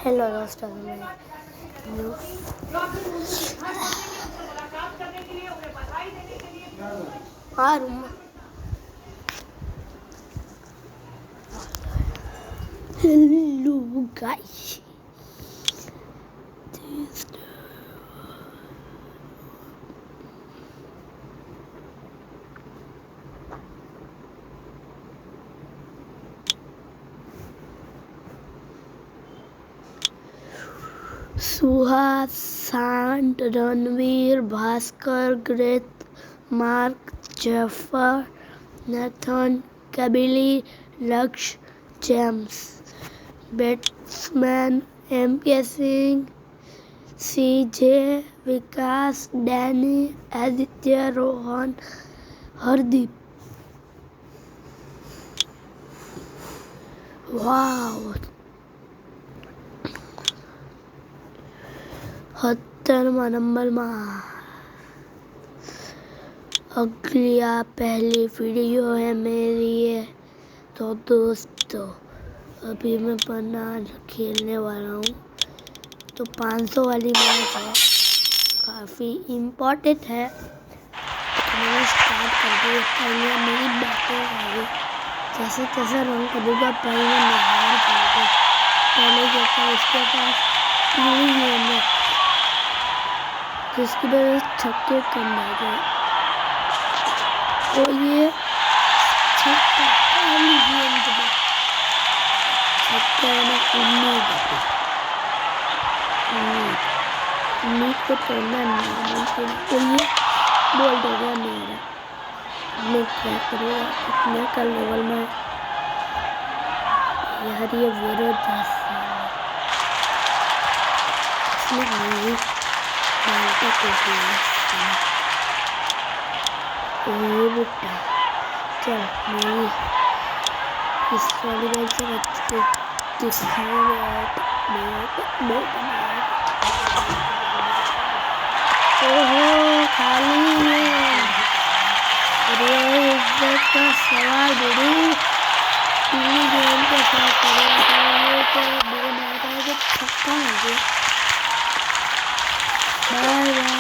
Hello दोस्तों, मैं hello guys. Suhas, Shant, Ranveer, Bhaskar, Greth, Mark, Zafar, Nathan, कैबिली, Lakshya, James. Batsman MK. Singh, CJ, Vikas, Danny, Aditya, Rohan, Hardeep. Wow, 70वां नंबर में अगली पहली वीडियो है मेरी है। तो दोस्तों, अभी मैं पन्ना खेलने वाला हूँ। तो 500 वाली मैच है, काफ़ी इम्पोर्टेंट है। तो मैंने स्टार्ट कर दी। पहले मेरी बैटिंग आई, जैसे तैसे रन करूँगा। पहले मैं पहले जैसा उसके पास तीन गेंद है, जिसकी वजह से छक्के कम आ गए। तो ये छक्का पहली गेंद में छक्का उम्मीद को तोड़ना नहीं। तो ये बोल्ड हो गया मेरा। मैं क्या करूँगा, इतने का लेवल में यार। ये विरोध नहीं बेटा, चल मेरी इस वाली बॉल से बच्चे ओहो खाली है। अरे इज्जत का सवाल दे तीन गेंद के साथ छक्का लगे। Bye bye.